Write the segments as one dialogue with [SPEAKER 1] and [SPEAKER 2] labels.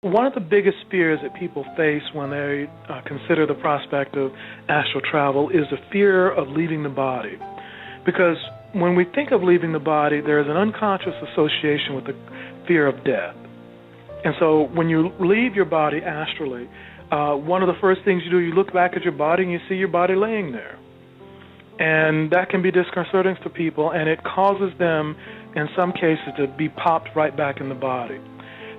[SPEAKER 1] One of the biggest fears that people face when they consider the prospect of astral travel is the fear of leaving the body. Because when we think of leaving the body, there is an unconscious association with the fear of death. And so when you leave your body astrally, one of the first things you do, you look back at your body and you see your body laying there. And that can be disconcerting to people, and it causes them, in some cases, to be popped right back in the body.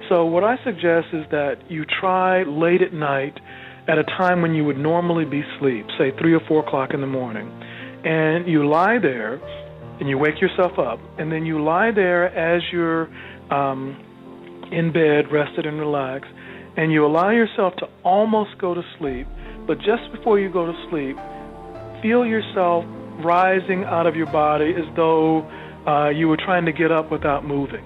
[SPEAKER 1] So what I suggest is that you try late at night at a time when you would normally be asleep, say 3 or 4 o'clock in the morning, and you lie there and you wake yourself up, and then you lie there as you're in bed, rested and relaxed, and you allow yourself to almost go to sleep, but just before you go to sleep, feel yourself rising out of your body as though you were trying to get up without moving.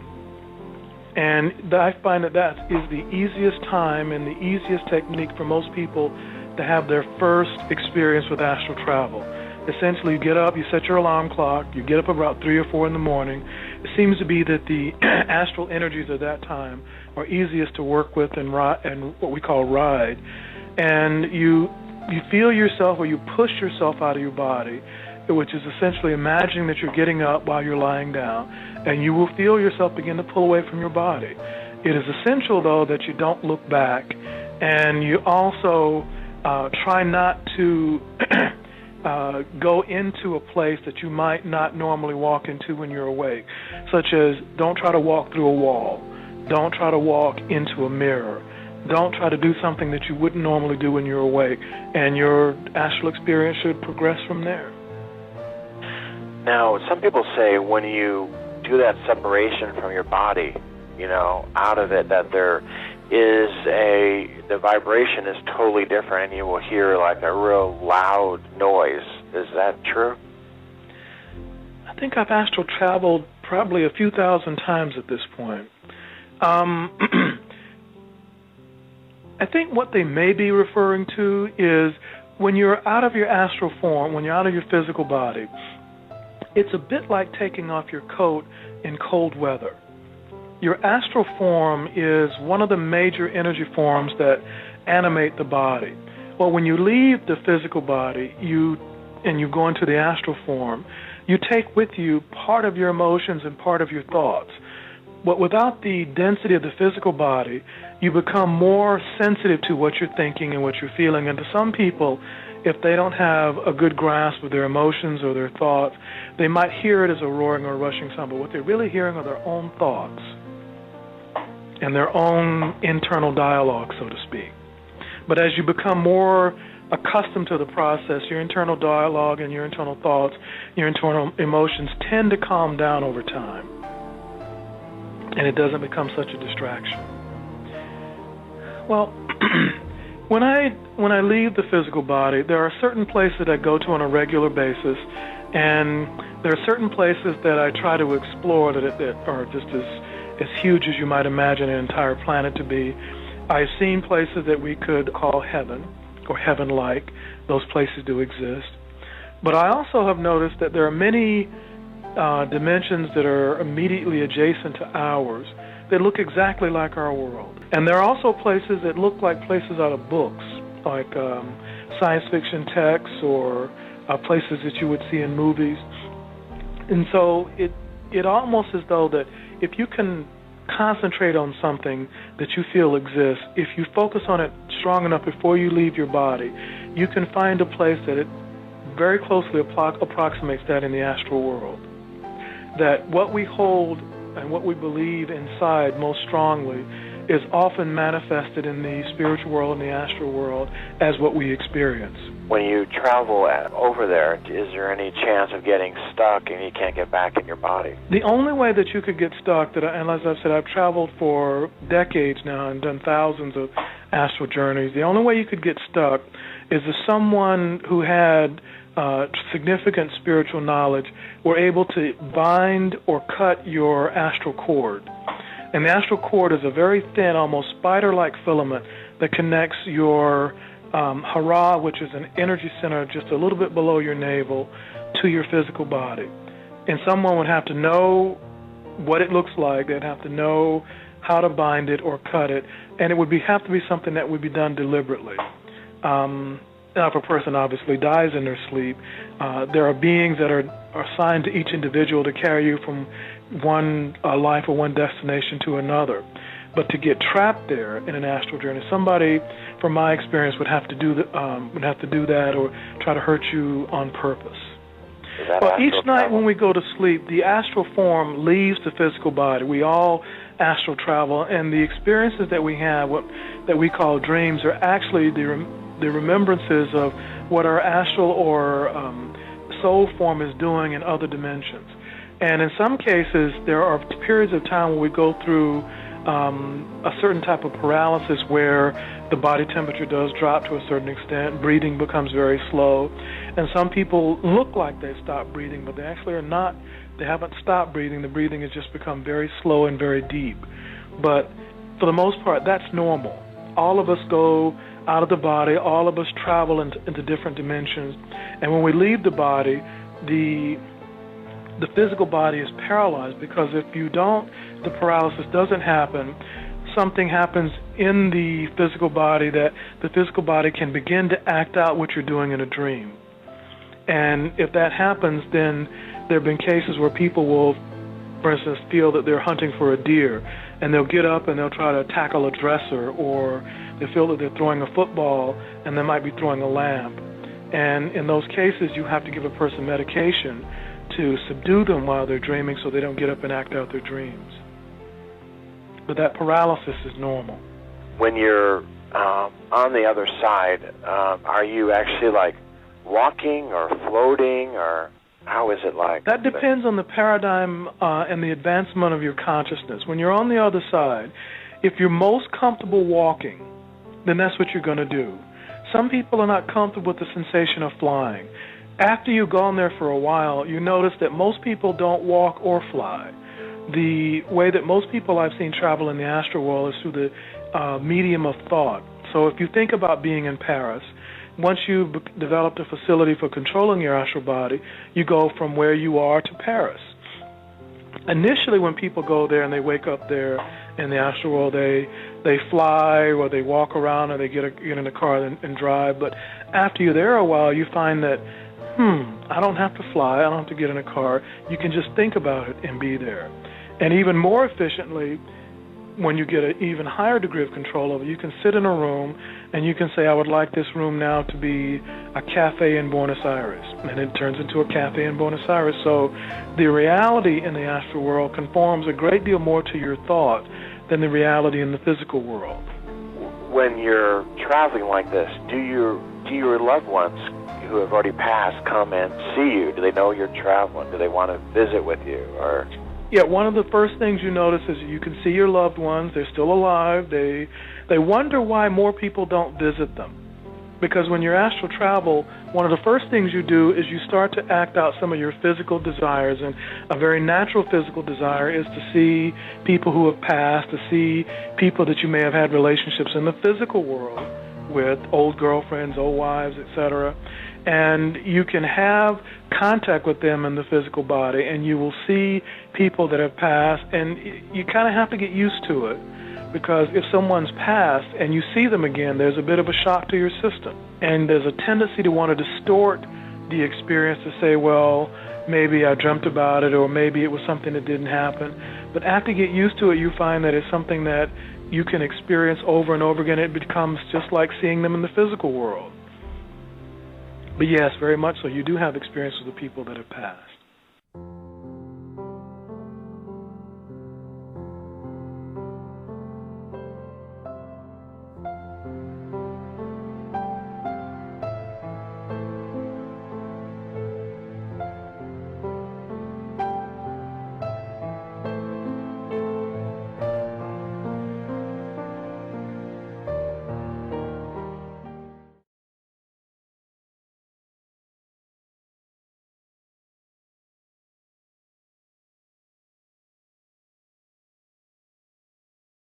[SPEAKER 1] And I find that is the easiest time and the easiest technique for most people to have their first experience with astral travel. Essentially, you get up, you set your alarm clock, you get up about 3 or 4 in the morning. It seems to be that the astral energies at that time are easiest to work with and what we call ride. And you feel yourself, or you push yourself out of your body, which is essentially imagining that you're getting up while you're lying down, and you will feel yourself begin to pull away from your body. It is essential, though, that you don't look back, and you also try not to go into a place that you might not normally walk into when you're awake, such as don't try to walk through a wall, don't try to walk into a mirror, don't try to do something that you wouldn't normally do when you're awake, and your astral experience should progress from there.
[SPEAKER 2] Now, some people say when you do that separation from your body, out of it, that the vibration is totally different and you will hear like a real loud noise. Is that true?
[SPEAKER 1] I think I've astral traveled probably a few thousand times at this point. I think what they may be referring to is when you're out of your astral form, when you're out of your physical body, it's a bit like taking off your coat in cold weather. Your astral form is one of the major energy forms that animate the body. Well, when you leave the physical body and you go into the astral form, you take with you part of your emotions and part of your thoughts. But without the density of the physical body, you become more sensitive to what you're thinking and what you're feeling. And to some people, if they don't have a good grasp of their emotions or their thoughts, they might hear it as a roaring or a rushing sound, but what they're really hearing are their own thoughts and their own internal dialogue, so to speak. But as you become more accustomed to the process, your internal dialogue and your internal thoughts, your internal emotions tend to calm down over time, and it doesn't become such a distraction. Well, when I leave the physical body, there are certain places I go to on a regular basis, and there are certain places that I try to explore that are just as huge as you might imagine an entire planet to be. I've seen places that we could call heaven or heaven-like. Those places do exist. But I also have noticed that there are many dimensions that are immediately adjacent to ours that look exactly like our world. And there are also places that look like places out of books, like science fiction texts or places that you would see in movies. And so it almost as though that if you can concentrate on something that you feel exists, if you focus on it strong enough before you leave your body, you can find a place that it very closely approximates that in the astral world. That what we hold and what we believe inside most strongly is often manifested in the spiritual world and the astral world as what we experience.
[SPEAKER 2] When you travel over there, is there any chance of getting stuck and you can't get back in your body?
[SPEAKER 1] The only way that you could get stuck, and as I've said, I've traveled for decades now and done thousands of astral journeys. The only way you could get stuck is if someone who had significant spiritual knowledge were able to bind or cut your astral cord. And the astral cord is a very thin, almost spider-like filament that connects your hara, which is an energy center just a little bit below your navel, to your physical body. And someone would have to know what it looks like. They'd have to know how to bind it or cut it, and it would have to be something that would be done deliberately. Now, if a person obviously dies in their sleep, there are beings that are assigned to each individual to carry you from one life or one destination to another. But to get trapped there in an astral journey, somebody, from my experience, would have to do that or try to hurt you on purpose. Well, each night when we go to sleep, the astral form leaves the physical body. We all astral travel, and the experiences that we have, that we call dreams, are actually the remembrances of what our astral or soul form is doing in other dimensions. And in some cases, there are periods of time where we go through a certain type of paralysis where the body temperature does drop to a certain extent, breathing becomes very slow, and some people look like they stop breathing, but they actually are not. They haven't stopped breathing. The breathing has just become very slow and very deep. But for the most part, that's normal. All of us go out of the body. All of us travel into different dimensions. And when we leave the body, the physical body is paralyzed, because if the paralysis doesn't happen, something happens in the physical body that the physical body can begin to act out what you're doing in a dream. And if that happens, then there have been cases where people will, for instance, feel that they're hunting for a deer, and they'll get up and they'll try to tackle a dresser, or they feel that they're throwing a football and they might be throwing a lamp. And in those cases, you have to give a person medication to subdue them while they're dreaming so they don't get up and act out their dreams. But that paralysis is normal.
[SPEAKER 2] When you're on the other side, are you actually like walking or floating, or how is it like?
[SPEAKER 1] That depends on the paradigm and the advancement of your consciousness. When you're on the other side, if you're most comfortable walking, then that's what you're going to do. Some people are not comfortable with the sensation of flying. After you've gone there for a while, you notice that most people don't walk or fly. The way that most people I've seen travel in the astral world is through the medium of thought. So if you think about being in Paris, once you've developed a facility for controlling your astral body, you go from where you are to Paris. Initially, when people go there and they wake up there in the astral world, they fly or they walk around or they get in a car and drive. But after you're there a while, you find that, I don't have to fly, I don't have to get in a car. You can just think about it and be there. And even more efficiently, when you get an even higher degree of control over it, you can sit in a room and you can say, I would like this room now to be a cafe in Buenos Aires. And it turns into a cafe in Buenos Aires. So the reality in the astral world conforms a great deal more to your thought than the reality in the physical world.
[SPEAKER 2] When you're traveling like this, do your loved ones who have already passed come and see you? Do they know you're traveling? Do they want to visit with you? Or
[SPEAKER 1] yeah, one of the first things you notice is you can see your loved ones. They're still alive. They wonder why more people don't visit them. Because when you're astral travel, one of the first things you do is you start to act out some of your physical desires. And a very natural physical desire is to see people who have passed, to see people that you may have had relationships in the physical world with, old girlfriends, old wives, etc. And you can have contact with them in the physical body, and you will see people that have passed, and you kind of have to get used to it, because if someone's passed and you see them again, there's a bit of a shock to your system, and there's a tendency to want to distort the experience to say, well, maybe I dreamt about it, or maybe it was something that didn't happen. But after you get used to it, you find that it's something that you can experience over and over again. It becomes just like seeing them in the physical world. But yes, very much so. You do have experiences with people that have passed.